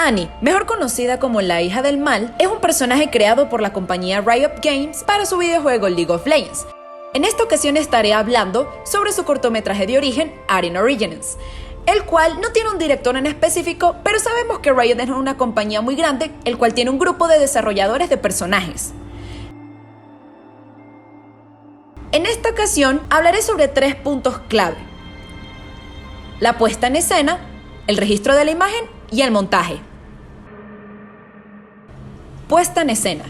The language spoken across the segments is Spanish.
Annie, mejor conocida como la hija del mal, es un personaje creado por la compañía Riot Games para su videojuego League of Legends. En esta ocasión estaré hablando sobre su cortometraje de origen, Arena Origins, el cual no tiene un director en específico, pero sabemos que Riot es una compañía muy grande, el cual tiene un grupo de desarrolladores de personajes. En esta ocasión hablaré sobre 3 puntos clave: la puesta en escena, el registro de la imagen y el montaje. Puesta en escena.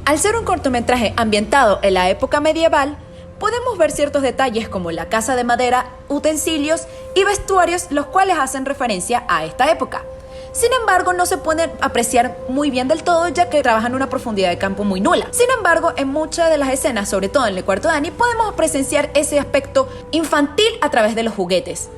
Al ser un cortometraje ambientado en la época medieval, podemos ver ciertos detalles como la casa de madera, utensilios y vestuarios, los cuales hacen referencia a esta época. Sin embargo, no se pueden apreciar muy bien del todo, ya que trabajan una profundidad de campo muy nula. Sin embargo, en muchas de las escenas, sobre todo en el cuarto de Annie, podemos presenciar ese aspecto infantil a través de los juguetes.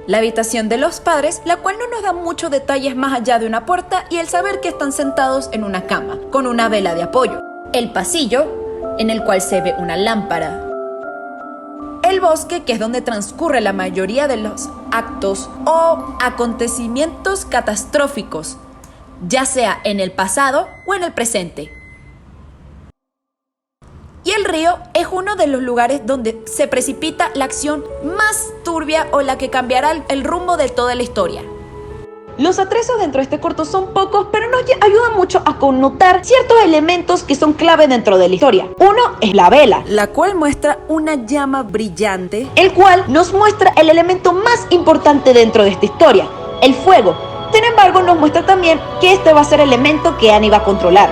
La habitación de los padres, la cual no nos da muchos detalles más allá de una puerta y el saber que están sentados en una cama, con una vela de apoyo. El pasillo, en el cual se ve una lámpara. El bosque, que es donde transcurre la mayoría de los actos o acontecimientos catastróficos, ya sea en el pasado o en el presente. Y el río es uno de los lugares donde se precipita la acción más turbia o la que cambiará el rumbo de toda la historia. Los atrezos dentro de este corto son pocos, pero nos ayudan mucho a connotar ciertos elementos que son clave dentro de la historia. Uno es la vela, la cual muestra una llama brillante, el cual nos muestra el elemento más importante dentro de esta historia, el fuego. Sin embargo, nos muestra también que este va a ser el elemento que Annie va a controlar.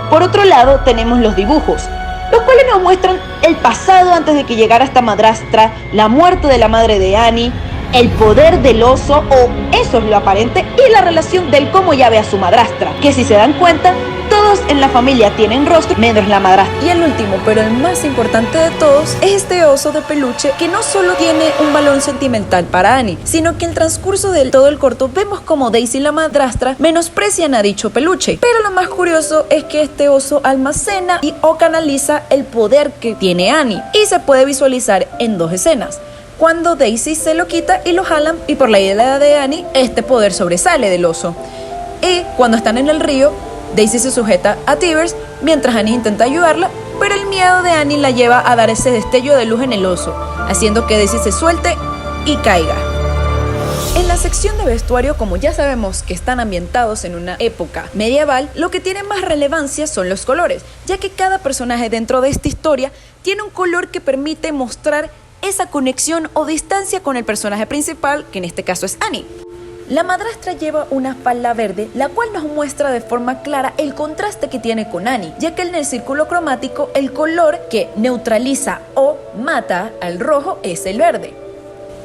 Por otro lado, tenemos los dibujos, los cuales nos muestran el pasado antes de que llegara esta madrastra, la muerte de la madre de Annie, el poder del oso, o eso es lo aparente, y la relación del cómo ya ve a su madrastra, que si se dan cuenta, todos en la familia tienen rostro, menos la madrastra. Y el último, pero el más importante de todos, es este oso de peluche que no solo tiene un valor sentimental para Annie, sino que en el transcurso de todo el corto vemos como Daisy y la madrastra menosprecian a dicho peluche. Pero lo más curioso es que este oso almacena o canaliza el poder que tiene Annie, y se puede visualizar en 2 escenas. Cuando Daisy se lo quita y lo jalan, y por la idea de Annie, este poder sobresale del oso. Y cuando están en el río, Daisy se sujeta a Tivers mientras Annie intenta ayudarla, pero el miedo de Annie la lleva a dar ese destello de luz en el oso, haciendo que Daisy se suelte y caiga. En la sección de vestuario, como ya sabemos que están ambientados en una época medieval, lo que tiene más relevancia son los colores, ya que cada personaje dentro de esta historia tiene un color que permite mostrar esa conexión o distancia con el personaje principal, que en este caso es Annie. La madrastra lleva una falda verde, la cual nos muestra de forma clara el contraste que tiene con Annie, ya que en el círculo cromático el color que neutraliza o mata al rojo es el verde.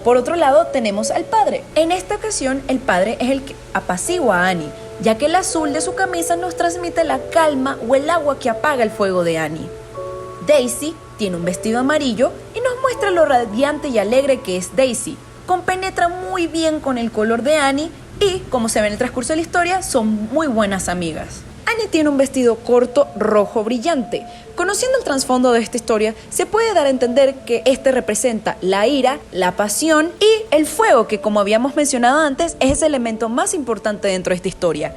Por otro lado tenemos al padre. En esta ocasión el padre es el que apacigua a Annie, ya que el azul de su camisa nos transmite la calma o el agua que apaga el fuego de Annie. Daisy tiene un vestido amarillo y nos muestra lo radiante y alegre que es Daisy. Compenetra muy bien con el color de Annie y, como se ve en el transcurso de la historia, son muy buenas amigas. Annie tiene un vestido corto rojo brillante. Conociendo el trasfondo de esta historia, se puede dar a entender que este representa la ira, la pasión y el fuego, que, como habíamos mencionado antes, es el elemento más importante dentro de esta historia.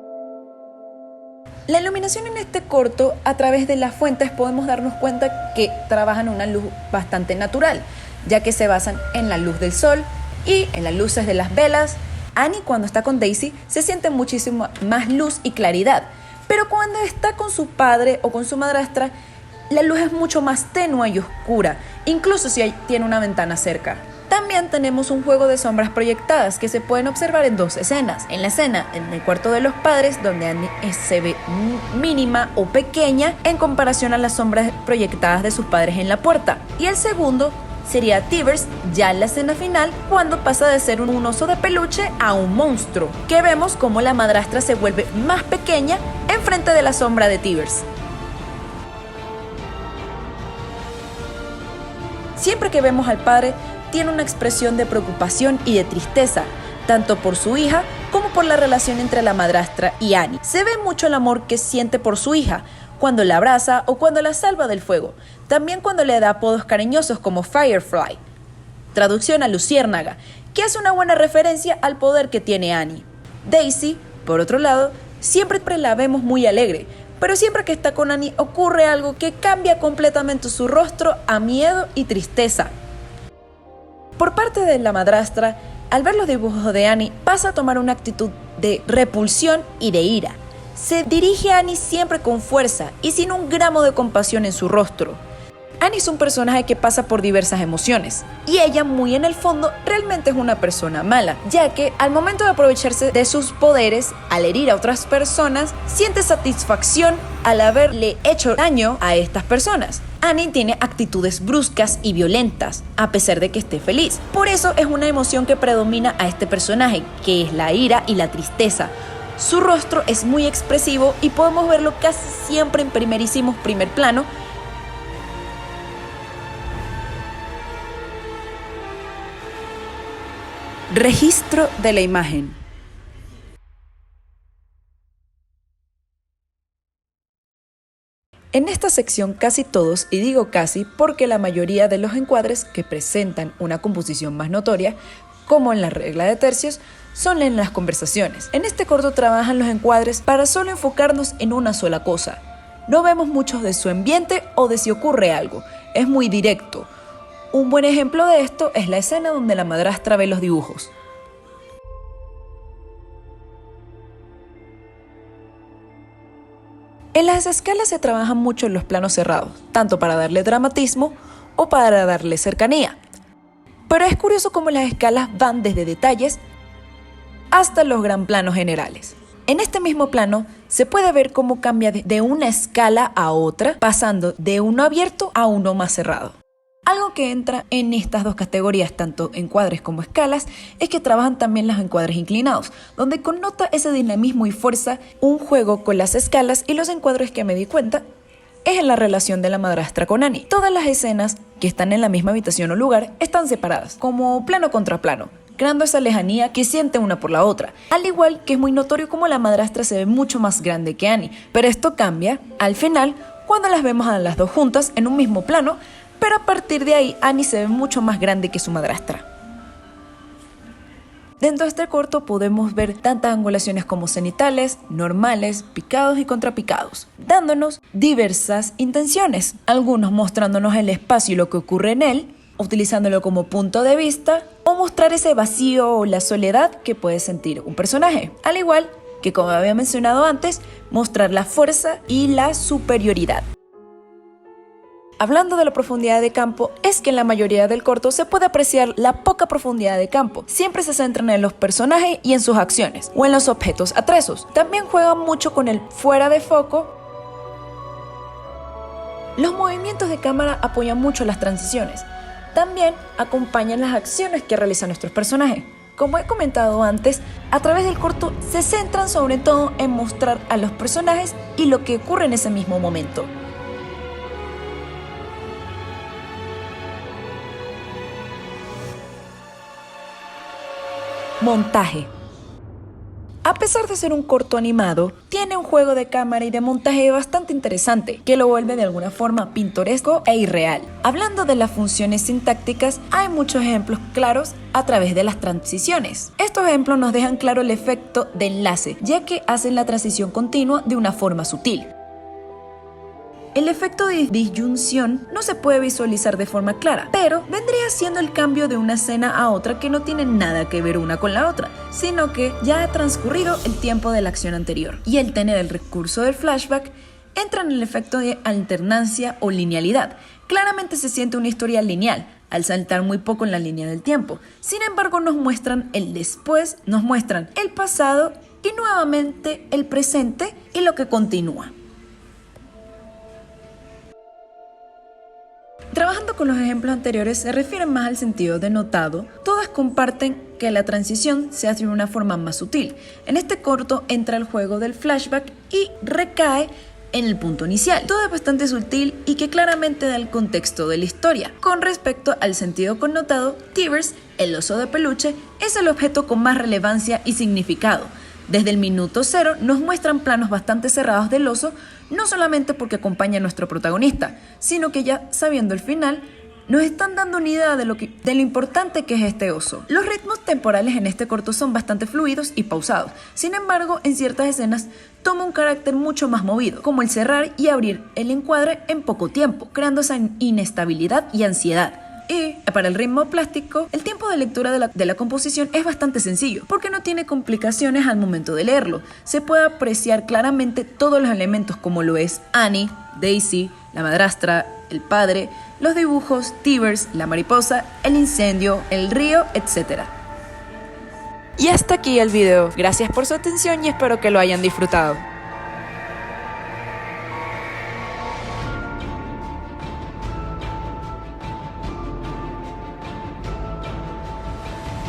La iluminación en este corto, a través de las fuentes, podemos darnos cuenta que trabajan una luz bastante natural, ya que se basan en la luz del sol y en las luces de las velas. Annie, cuando está con Daisy, se siente muchísimo más luz y claridad, pero cuando está con su padre o con su madrastra, la luz es mucho más tenue y oscura, incluso si tiene una ventana cerca. También tenemos un juego de sombras proyectadas que se pueden observar en 2 escenas. En la escena en el cuarto de los padres, donde Annie se ve mínima o pequeña en comparación a las sombras proyectadas de sus padres en la puerta. Y el segundo sería Tivers, ya en la escena final, cuando pasa de ser un oso de peluche a un monstruo, que vemos como la madrastra se vuelve más pequeña enfrente de la sombra de Tivers. Siempre que vemos al padre, tiene una expresión de preocupación y de tristeza, tanto por su hija como por la relación entre la madrastra y Annie. Se ve mucho el amor que siente por su hija, cuando la abraza o cuando la salva del fuego, también cuando le da apodos cariñosos como Firefly, traducción a luciérnaga, que es una buena referencia al poder que tiene Annie. Daisy, por otro lado, siempre la vemos muy alegre, pero siempre que está con Annie ocurre algo que cambia completamente su rostro a miedo y tristeza. Por parte de la madrastra, al ver los dibujos de Annie, pasa a tomar una actitud de repulsión y de ira. Se dirige a Annie siempre con fuerza y sin un gramo de compasión en su rostro. Annie es un personaje que pasa por diversas emociones y ella, muy en el fondo, realmente es una persona mala, ya que al momento de aprovecharse de sus poderes, al herir a otras personas, siente satisfacción al haberle hecho daño a estas personas. Annie tiene actitudes bruscas y violentas, a pesar de que esté feliz. Por eso es una emoción que predomina a este personaje, que es la ira y la tristeza. Su rostro es muy expresivo y podemos verlo casi siempre en primer plano. Registro de la imagen. En esta sección casi todos, y digo casi porque la mayoría de los encuadres que presentan una composición más notoria, como en la regla de tercios, son en las conversaciones. En este corto trabajan los encuadres para solo enfocarnos en una sola cosa. No vemos muchos de su ambiente o de si ocurre algo, es muy directo. Un buen ejemplo de esto es la escena donde la madrastra ve los dibujos. En las escalas se trabajan mucho en los planos cerrados, tanto para darle dramatismo o para darle cercanía. Pero es curioso cómo las escalas van desde detalles hasta los gran planos generales. En este mismo plano se puede ver cómo cambia de una escala a otra, pasando de uno abierto a uno más cerrado. Algo que entra en estas dos categorías, tanto encuadres como escalas, es que trabajan también los encuadres inclinados, donde connota ese dinamismo y fuerza un juego con las escalas, y los encuadres que me di cuenta es en la relación de la madrastra con Annie. Todas las escenas que están en la misma habitación o lugar están separadas, como plano contra plano, creando esa lejanía que siente una por la otra. Al igual que es muy notorio cómo la madrastra se ve mucho más grande que Annie, pero esto cambia al final cuando las vemos a las dos juntas en un mismo plano, pero a partir de ahí Annie se ve mucho más grande que su madrastra. Dentro de este corto podemos ver tantas angulaciones como cenitales, normales, picados y contrapicados, dándonos diversas intenciones, algunos mostrándonos el espacio y lo que ocurre en él, utilizándolo como punto de vista, o mostrar ese vacío o la soledad que puede sentir un personaje, al igual que, como había mencionado antes, mostrar la fuerza y la superioridad. Hablando de la profundidad de campo, es que en la mayoría del corto se puede apreciar la poca profundidad de campo. Siempre se centran en los personajes y en sus acciones, o en los objetos atresos. También juegan mucho con el fuera de foco. Los movimientos de cámara apoyan mucho las transiciones. También acompañan las acciones que realizan nuestros personajes. Como he comentado antes, a través del corto se centran sobre todo en mostrar a los personajes y lo que ocurre en ese mismo momento. Montaje. A pesar de ser un corto animado, tiene un juego de cámara y de montaje bastante interesante, que lo vuelve de alguna forma pintoresco e irreal. Hablando de las funciones sintácticas, hay muchos ejemplos claros a través de las transiciones. Estos ejemplos nos dejan claro el efecto de enlace, ya que hacen la transición continua de una forma sutil. El efecto de disyunción no se puede visualizar de forma clara, pero vendría siendo el cambio de una escena a otra que no tiene nada que ver una con la otra, sino que ya ha transcurrido el tiempo de la acción anterior. Y el tener el recurso del flashback entra en el efecto de alternancia o linealidad. Claramente se siente una historia lineal, al saltar muy poco en la línea del tiempo. Sin embargo, nos muestran el después, nos muestran el pasado y nuevamente el presente y lo que continúa. Trabajando con los ejemplos anteriores se refieren más al sentido denotado, todas comparten que la transición se hace de una forma más sutil. En este corto entra el juego del flashback y recae en el punto inicial. Todo es bastante sutil y que claramente da el contexto de la historia. Con respecto al sentido connotado, Tibers, el oso de peluche, es el objeto con más relevancia y significado. Desde el minuto 0 nos muestran planos bastante cerrados del oso, no solamente porque acompaña a nuestro protagonista, sino que ya sabiendo el final, nos están dando una idea de lo importante que es este oso. Los ritmos temporales en este corto son bastante fluidos y pausados. Sin embargo, en ciertas escenas toma un carácter mucho más movido, como el cerrar y abrir el encuadre en poco tiempo, creando esa inestabilidad y ansiedad. Y para el ritmo plástico, el tiempo de lectura de la composición es bastante sencillo, porque no tiene complicaciones al momento de leerlo. Se puede apreciar claramente todos los elementos como lo es Annie, Daisy, la madrastra, el padre, los dibujos, Tivers, la mariposa, el incendio, el río, etc. Y hasta aquí el video. Gracias por su atención y espero que lo hayan disfrutado.